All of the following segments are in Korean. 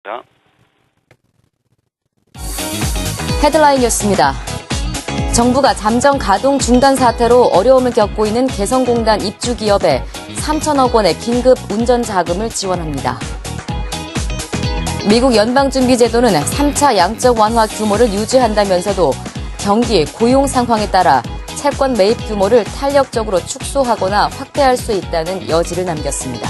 자. 헤드라인이었습니다. 정부가 잠정 가동 중단 사태로 어려움을 겪고 있는 개성공단 입주 기업에 3천억 원의 긴급 운전 자금을 지원합니다. 미국 연방준비제도는 3차 양적 완화 규모를 유지한다면서도 경기, 고용 상황에 따라 채권 매입 규모를 탄력적으로 축소하거나 확대할 수 있다는 여지를 남겼습니다.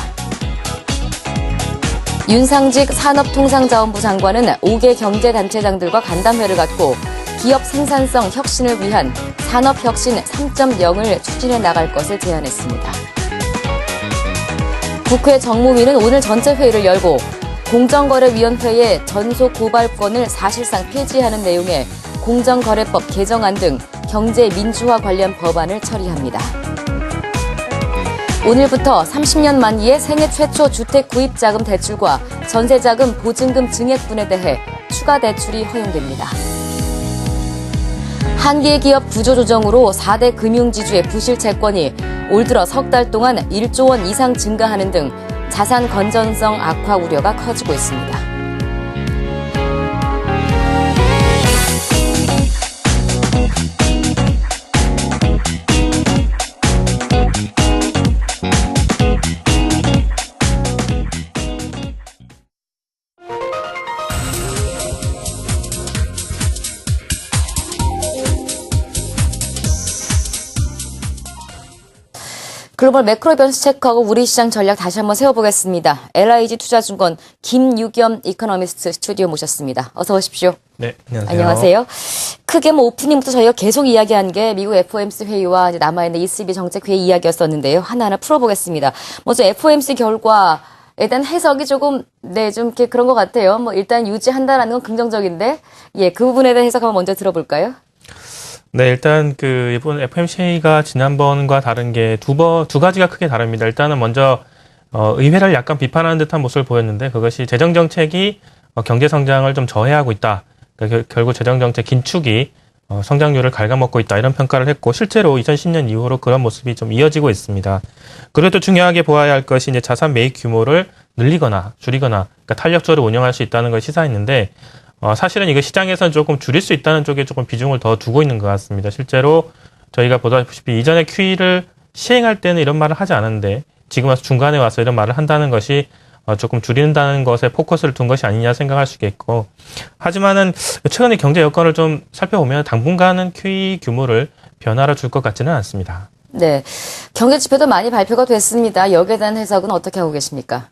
윤상직 산업통상자원부 장관은 5개 경제단체장들과 간담회를 갖고 기업 생산성 혁신을 위한 산업혁신 3.0을 추진해 나갈 것을 제안했습니다. 국회 정무위는 오늘 전체 회의를 열고 공정거래위원회의 전속 고발권을 사실상 폐지하는 내용의 공정거래법 개정안 등 경제 민주화 관련 법안을 처리합니다. 오늘부터 30년 만기의 생애 최초 주택 구입자금 대출과 전세자금 보증금 증액분에 대해 추가 대출이 허용됩니다. 한계 기업 구조조정으로 4대 금융지주의 부실 채권이 올 들어 석 달 동안 1조 원 이상 증가하는 등 자산 건전성 악화 우려가 커지고 있습니다. 글로벌 매크로 변수 체크하고 우리 시장 전략 다시 한번 세워보겠습니다. LIG 투자증권 김유겸 이코노미스트 스튜디오 모셨습니다. 어서 오십시오. 네, 안녕하세요. 안녕하세요. 크게 오프닝부터 저희가 계속 이야기한 게 미국 FOMC 회의와 이제 남아있는 ECB 정책 회의 이야기였었는데요. 하나하나 풀어보겠습니다. 먼저 FOMC 결과에 대한 해석이 조금 좀 이렇게 그런 것 같아요. 일단 유지한다라는 건 긍정적인데, 그 부분에 대한 해석 한번 먼저 들어볼까요? 네, 일단 이번 FOMC가 지난번과 다른 게 두 가지가 크게 다릅니다. 일단은 먼저 의회를 약간 비판하는 듯한 모습을 보였는데 그것이 재정 정책이 경제 성장을 좀 저해하고 있다. 그러니까 결국 재정 정책 긴축이 성장률을 갉아먹고 있다. 이런 평가를 했고 실제로 2010년 이후로 그런 모습이 좀 이어지고 있습니다. 그리고 또 중요하게 보아야 할 것이 이제 자산 매입 규모를 늘리거나 줄이거나 그러니까 탄력적으로 운영할 수 있다는 걸 시사했는데 사실은 이거 시장에서는 조금 줄일 수 있다는 쪽에 조금 비중을 더 두고 있는 것 같습니다. 실제로 저희가 보다시피 이전에 QE를 시행할 때는 이런 말을 하지 않았는데 지금 와서 중간에 와서 이런 말을 한다는 것이 조금 줄인다는 것에 포커스를 둔 것이 아니냐 생각할 수 있겠고 하지만은 최근에 경제 여건을 좀 살펴보면 당분간은 QE 규모를 변화를 줄 것 같지는 않습니다. 네, 경제 지표도 많이 발표가 됐습니다. 여기에 대한 해석은 어떻게 하고 계십니까?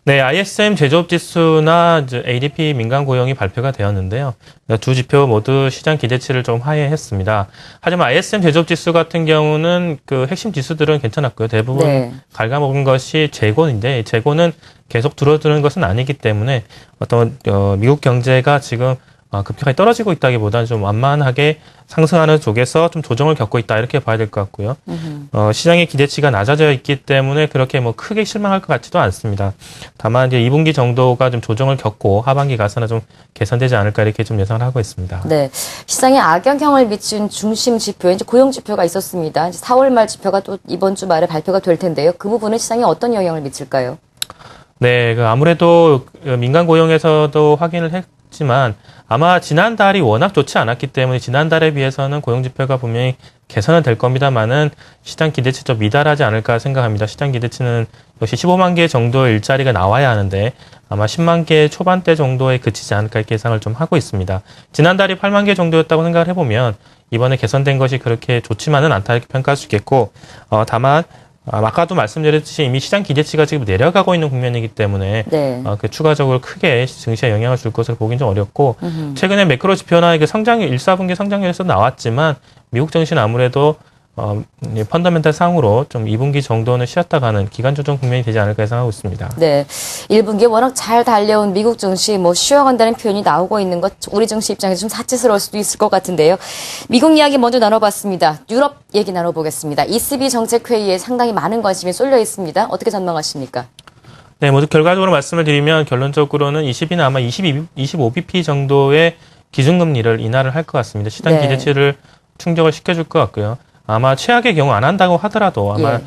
네, ISM 제조업 지수나 이제 ADP 민간 고용이 발표가 되었는데요. 두 지표 모두 시장 기대치를 좀 하회했습니다. 하지만 ISM 제조업 지수 같은 경우는 핵심 지수들은 괜찮았고요. 대부분 갉아먹은 것이 재고인데 재고는 계속 줄어드는 것은 아니기 때문에 미국 경제가 지금 급격하게 떨어지고 있다기보다는 좀 완만하게 상승하는 쪽에서 좀 조정을 겪고 있다 이렇게 봐야 될 것 같고요. 시장의 기대치가 낮아져 있기 때문에 그렇게 크게 실망할 것 같지도 않습니다. 다만 이제 2분기 정도가 좀 조정을 겪고 하반기 가서는 좀 개선되지 않을까 이렇게 좀 예상을 하고 있습니다. 네, 시장에 악영향을 미친 중심 지표, 이제 고용 지표가 있었습니다. 이제 4월 말 지표가 또 이번 주 말에 발표가 될 텐데요. 그 부분은 시장에 어떤 영향을 미칠까요? 네, 아무래도 민간 고용에서도 확인을 했지만 아마 지난달이 워낙 좋지 않았기 때문에 지난달에 비해서는 고용지표가 분명히 개선은 될 겁니다만은 시장 기대치 좀 미달하지 않을까 생각합니다. 시장 기대치는 역시 15만 개 정도의 일자리가 나와야 하는데 아마 10만 개 초반대 정도에 그치지 않을까 이렇게 예상을 좀 하고 있습니다. 지난달이 8만 개 정도였다고 생각을 해보면 이번에 개선된 것이 그렇게 좋지만은 않다 이렇게 평가할 수 있겠고 다만 아까도 말씀드렸듯이 이미 시장 기대치가 지금 내려가고 있는 국면이기 때문에 추가적으로 크게 증시에 영향을 줄 것을 보기는 좀 어렵고 최근에 매크로 지표나 성장률 1, 4분기 성장률에서 나왔지만 미국 증시는 아무래도 펀더멘탈 상으로 좀 2분기 정도는 쉬었다 가는 기간 조정 국면이 되지 않을까 예상하고 있습니다. 네, 1분기에 워낙 잘 달려온 미국 증시 쉬어간다는 표현이 나오고 있는 것 우리 증시 입장에서 좀 사치스러울 수도 있을 것 같은데요. 미국 이야기 먼저 나눠봤습니다. 유럽 얘기 나눠보겠습니다. ECB 정책 회의에 상당히 많은 관심이 쏠려 있습니다. 어떻게 전망하십니까? 네, 모두 결과적으로 말씀을 드리면 결론적으로는 ECB는 아마 25bp 정도의 기준금리를 인하를 할 것 같습니다. 시장 기대치를 충족을 시켜줄 것 같고요. 아마 최악의 경우 안 한다고 하더라도 아마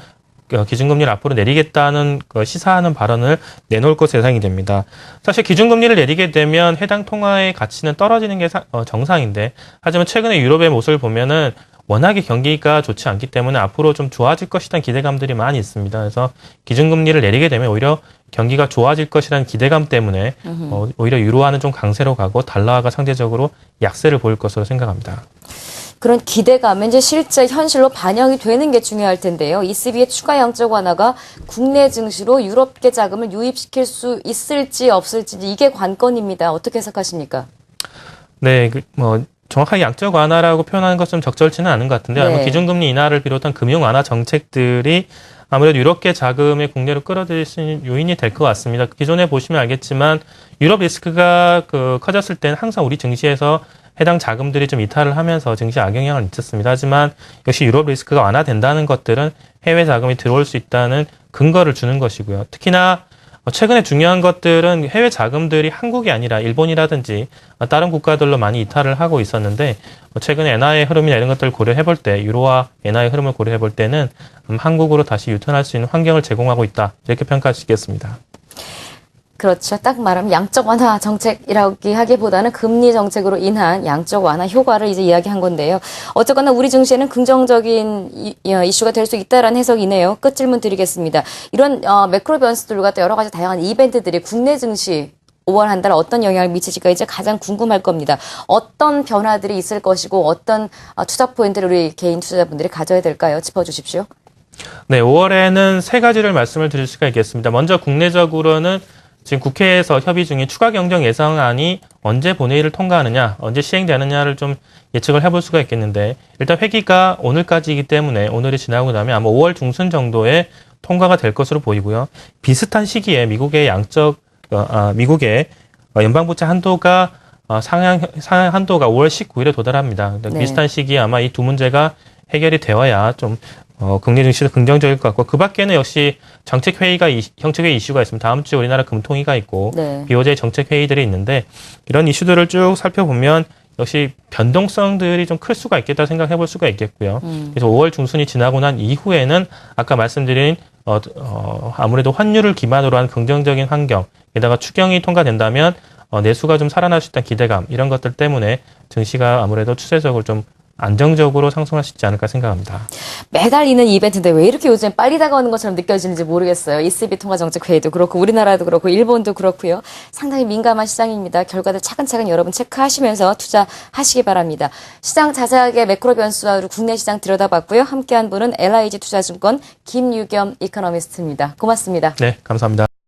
기준금리를 앞으로 내리겠다는 시사하는 발언을 내놓을 것으로 예상이 됩니다. 사실 기준금리를 내리게 되면 해당 통화의 가치는 떨어지는 게 정상인데, 하지만 최근에 유럽의 모습을 보면은 워낙에 경기가 좋지 않기 때문에 앞으로 좀 좋아질 것이라는 기대감들이 많이 있습니다. 그래서 기준금리를 내리게 되면 오히려 경기가 좋아질 것이라는 기대감 때문에 오히려 유로화는 좀 강세로 가고 달러화가 상대적으로 약세를 보일 것으로 생각합니다. 그런 기대감은 이제 실제 현실로 반영이 되는 게 중요할 텐데요. ECB의 추가 양적 완화가 국내 증시로 유럽계 자금을 유입시킬 수 있을지 없을지 이게 관건입니다. 어떻게 해석하십니까? 네, 정확하게 양적 완화라고 표현하는 것은 적절치는 않은 것 같은데, 아마 네. 기준금리 인하를 비롯한 금융 완화 정책들이 아무래도 유럽계 자금의 국내로 끌어들일 수 있는 요인이 될 것 같습니다. 기존에 보시면 알겠지만 유럽 리스크가 커졌을 때는 항상 우리 증시에서 해당 자금들이 좀 이탈을 하면서 증시에 악영향을 미쳤습니다. 하지만 역시 유럽 리스크가 완화된다는 것들은 해외 자금이 들어올 수 있다는 근거를 주는 것이고요. 특히나 최근에 중요한 것들은 해외 자금들이 한국이 아니라 일본이라든지 다른 국가들로 많이 이탈을 하고 있었는데, 최근에 엔화의 흐름이나 이런 것들을 고려해 볼 때, 유로와 엔화의 흐름을 고려해 볼 때는 한국으로 다시 유턴할 수 있는 환경을 제공하고 있다, 이렇게 평가할 수 있겠습니다. 그렇죠. 딱 말하면 양적 완화 정책이라고 하기보다는 금리 정책으로 인한 양적 완화 효과를 이제 이야기한 건데요. 어쨌거나 우리 증시에는 긍정적인 이슈가 될 수 있다라는 해석이네요. 끝 질문 드리겠습니다. 이런 매크로 변수들과 또 여러 가지 다양한 이벤트들이 국내 증시 5월 한 달 어떤 영향을 미칠지가 이제 가장 궁금할 겁니다. 어떤 변화들이 있을 것이고 어떤 투자 포인트를 우리 개인 투자자분들이 가져야 될까요? 짚어주십시오. 네, 5월에는 세 가지를 말씀을 드릴 수가 있겠습니다. 먼저 국내적으로는 지금 국회에서 협의 중인 추가 경정 예산안이 언제 본회의를 통과하느냐, 언제 시행되느냐를 좀 예측을 해볼 수가 있겠는데, 일단 회기가 오늘까지이기 때문에 오늘이 지나고 나면 아마 5월 중순 정도에 통과가 될 것으로 보이고요. 비슷한 시기에 미국의 미국의 연방부채 한도가 상향 한도가 5월 19일에 도달합니다. 네. 비슷한 시기에 아마 이 두 문제가 해결이 되어야 좀 국내 증시도 긍정적일 것 같고, 그 밖에는 역시 정책회의 이슈가 있습니다. 다음 주에 우리나라 금통위가 있고, 네. BOJ 정책회의들이 있는데, 이런 이슈들을 쭉 살펴보면 역시 변동성들이 좀 클 수가 있겠다 생각해 볼 수가 있겠고요. 그래서 5월 중순이 지나고 난 이후에는 아까 말씀드린 아무래도 환율을 기반으로 한 긍정적인 환경, 게다가 추경이 통과된다면 내수가 좀 살아날 수 있다는 기대감, 이런 것들 때문에 증시가 아무래도 추세적으로 좀 안정적으로 상승할 수 있지 않을까 생각합니다. 매달 있는 이벤트인데 왜 이렇게 요즘 빨리 다가오는 것처럼 느껴지는지 모르겠어요. ECB 통화정책회의도 그렇고 우리나라도 그렇고 일본도 그렇고요. 상당히 민감한 시장입니다. 결과들 차근차근 여러분 체크하시면서 투자하시기 바랍니다. 시장 자세하게 매크로 변수와 국내 시장 들여다봤고요. 함께한 분은 LIG 투자증권 김유겸 이코노미스트입니다. 고맙습니다. 네, 감사합니다.